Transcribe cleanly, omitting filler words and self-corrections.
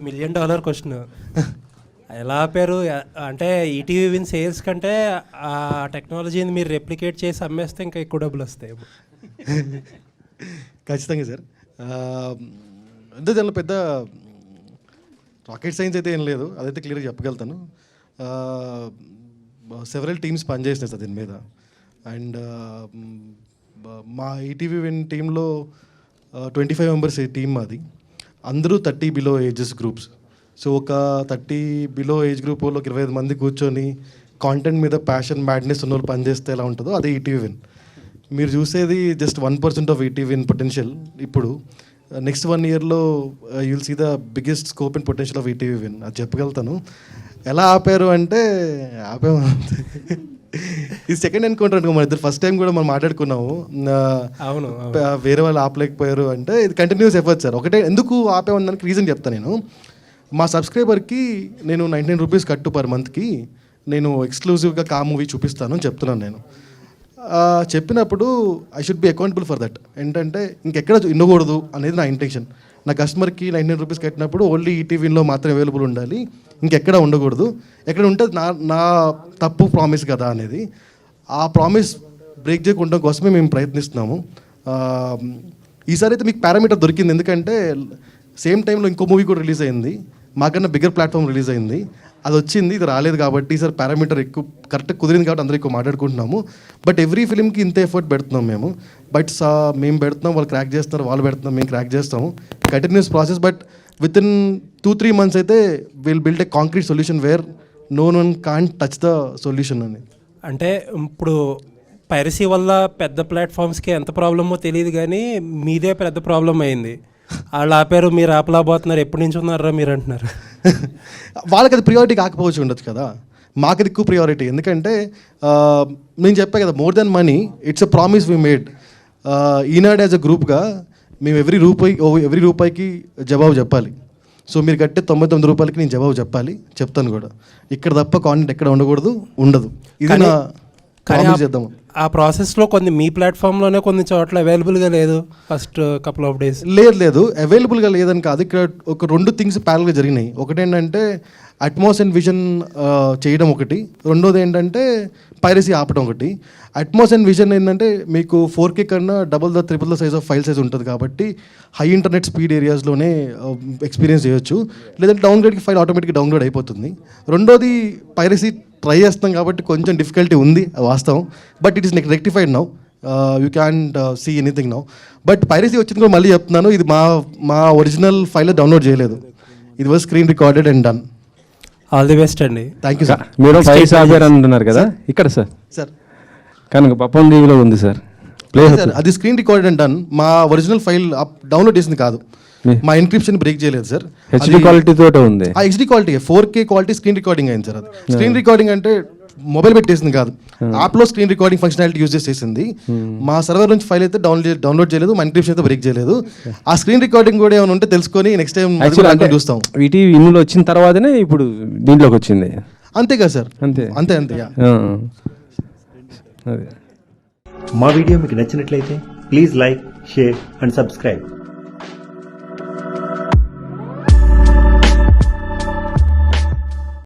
$1,000,000 question. ఎలా ఆపారు? అంటే ఈటీవీ విన్ సేల్స్ కంటే ఆ టెక్నాలజీని మీరు రెప్లికేట్ చేసి అమ్మేస్తే ఇంకా ఎక్కువ డబ్బులు వస్తాయి. ఖచ్చితంగా సార్. అంటే దానిలో పెద్ద రాకెట్ సైన్స్ అయితే ఏం లేదు, అదైతే క్లియర్గా చెప్పగలుగుతాను. సెవరల్ టీమ్స్ పనిచేసినాయి సార్ దీని మీద. అండ్ మా ఈటీవీ విన్ టీంలో 25 మెంబర్స్ టీమ్ మాది. అందరూ 30 బిలో ఏజెస్ గ్రూప్స్. సో ఒక 30 బిలో ఏజ్ గ్రూప్ వాళ్ళకి 25 మంది కూర్చొని కాంటెంట్ మీద ప్యాషన్ మ్యాడ్నెస్ ఉన్న వాళ్ళు పనిచేస్తే ఎలా ఉంటుందో అదే ఈటీవీ విన్. మీరు చూసేది just 1% of ETV win potential. ఇప్పుడు నెక్స్ట్ 1 yearలో you will see the biggest scope and potential of ETV win. అది చెప్పగలుగుతాను. ఎలా ఆపారు అంటే ఆపాము. ఇది సెకండ్ ఎన్కౌంటర్ అనుకో, మన ఇద్దరు ఫస్ట్ టైం కూడా మనం మాట్లాడుకున్నాము. అవును, వేరే వాళ్ళు ఆపలేకపోయారు అంటే ఇది కంటిన్యూస్ ఎఫర్ట్ సార్. ఒకటే ఎందుకు ఆపేమన్నానికి రీజన్ చెప్తాను నేను. మా సబ్స్క్రైబర్కి నేను 99 రూపీస్ కట్టు పర్ మంత్కి నేను ఎక్స్క్లూజివ్గా కా మూవీ చూపిస్తాను అని చెప్తున్నాను నేను. చెప్పినప్పుడు I should be accountable for that. ఏంటంటే ఇంకెక్కడ ఉండకూడదు అనేది నా ఇంటెన్షన్. నా కస్టమర్కి 99 రూపీస్ కట్టినప్పుడు ఓన్లీ ఈటీవీలో మాత్రం అవైలబుల్ ఉండాలి, ఇంకెక్కడ ఉండకూడదు. ఎక్కడ ఉంటే నా తప్పు ప్రామిస్ కదా అనేది. ఆ ప్రామిస్ బ్రేక్ చేయకుండా కోసమే మేము ప్రయత్నిస్తున్నాము. ఈసారి అయితే మీకు పారామీటర్ దొరికింది, ఎందుకంటే సేమ్ టైంలో ఇంకో మూవీ కూడా రిలీజ్ అయింది, మాకన్నా బిగ్గర్ ప్లాట్ఫామ్ రిలీజ్ అయింది. అది వచ్చింది, ఇది రాలేదు కాబట్టి సార్ పారామీటర్ ఎక్కువ కరెక్ట్గా కుదిరింది కాబట్టి అందరూ ఎక్కువ మాట్లాడుకుంటున్నాము. బట్ ఎవ్రీ ఫిల్మ్కి ఇంత ఎఫర్ట్ పెడుతున్నాం మేము. బట్ మేము పెడుతున్నాం, వాళ్ళు క్రాక్ చేస్తున్నారు, వాళ్ళు పెడుతున్నాం, మేము క్రాక్ చేస్తాము. Continuous process. But within 2-3 months అయితే will build a concrete solution where no one can't touch the solution అని. అంటే ఇప్పుడు పైరసీ వల్ల పెద్ద ప్లాట్ఫామ్స్కి ఎంత ప్రాబ్లమో తెలియదు, కానీ మీదే పెద్ద ప్రాబ్లం అయింది. వాళ్ళు ఆపారు, మీరు ఆపలేకపోతున్నారు, ఎప్పటి నుంచి ఉన్నారా మీరు అంటున్నారు. వాళ్ళకి అది ప్రియారిటీ కాకపోవచ్చు ఉండొచ్చు కదా, మాకు అది ఎక్కువ ప్రియారిటీ. ఎందుకంటే నేను చెప్పా కదా, more than money it's a promise we made. Eenadu as a గ్రూప్గా మేము ఎవ్రీ రూపాయికి జవాబు చెప్పాలి. సో మీరు కట్టే 99 రూపాయలకి నేను జవాబు చెప్పాలి, చెప్తాను కూడా. ఇక్కడ తప్ప కాంటెంట్ ఎక్కడ ఉండకూడదు, ఉండదు. ఇది నా ప్రామిస్ చేద్దాము. ఆ ప్రాసెస్లో కొన్ని మీ ప్లాట్ఫామ్లోనే కొన్ని చోట్ల అవైలబుల్గా లేదు ఫస్ట్ కపుల్ ఆఫ్ డేస్. లేదు అవైలబుల్గా లేదని కాదు, ఇక్కడ ఒక 2 థింగ్స్ ప్యారల్గా జరిగినాయి. ఒకటి ఏంటంటే అట్మాస్ అండ్ విజన్ చేయడం ఒకటి, రెండోది ఏంటంటే పైరసీ ఆపడం ఒకటి. అట్మాస్ అండ్ విజన్ ఏంటంటే మీకు 4K కన్నా double the triple the size of file size ఉంటుంది కాబట్టి హై ఇంటర్నెట్ స్పీడ్ ఏరియాస్లోనే ఎక్స్పీరియన్స్ చేయొచ్చు, లేదంటే డౌన్గ్రేడ్కి ఫైల్ ఆటోమేటిక్గా డౌన్లోడ్ అయిపోతుంది. రెండోది పైరసీ ట్రై చేస్తాం కాబట్టి కొంచెం డిఫికల్టీ ఉంది, వాస్తవం. But it is rectified now, you can't see anything now. But piracy వచ్చింది కూడా మళ్ళీ చెప్తున్నాను, ఇది మా ఒరిజినల్ ఫైల్ డౌన్లోడ్ చేయలేదు, ఇది was screen recorded and done. All the best అండి. Thank you sir. మీరు ఫైల్స్ ఆపారు అంటున్నారు కదా, ఇక్కడ సార్ కనుక పప్పం దీవిలో ఉంది సార్, ప్లే సార్. అది స్క్రీన్ రికార్డెడ్ అండ్ డన్. మా ఒరిజినల్ ఫైల్ డౌన్లోడ్ చేసింది కాదు, మా ఎన్క్రిప్షన్ బ్రేక్ చేయలేదు సార్. హెచ్డి క్వాలిటీ తోటే ఉంది. ఆ HD quality 4K quality screen recording అయింది సార్. అది స్క్రీన్ రికార్డింగ్ అంటే మొబైల్ పెట్టేసింది కాదు, యాప్లో స్క్రీన్ రికార్డింగ్ ఫంక్షనాలిటీ యూజ్ చేసేసింది. మా సర్వర్ నుంచి ఫైల్ అయితే డౌన్లోడ్ చేయలేదు, మా ఎన్క్రిప్షన్ అయితే బ్రేక్ చేయలేదు. ఆ స్క్రీన్ రికార్డింగ్ కూడా ఏమైనా ఉంటే తెలుసుకొని నెక్స్ట్ టైం చూస్తాం. వీటి ఇందులో వచ్చిన తర్వాతనే ఇప్పుడు దీంట్లోకి వచ్చింది, అంతే కదా సార్. అంతే. మా వీడియో మీకు నచ్చినట్లయితే please like, share and subscribe.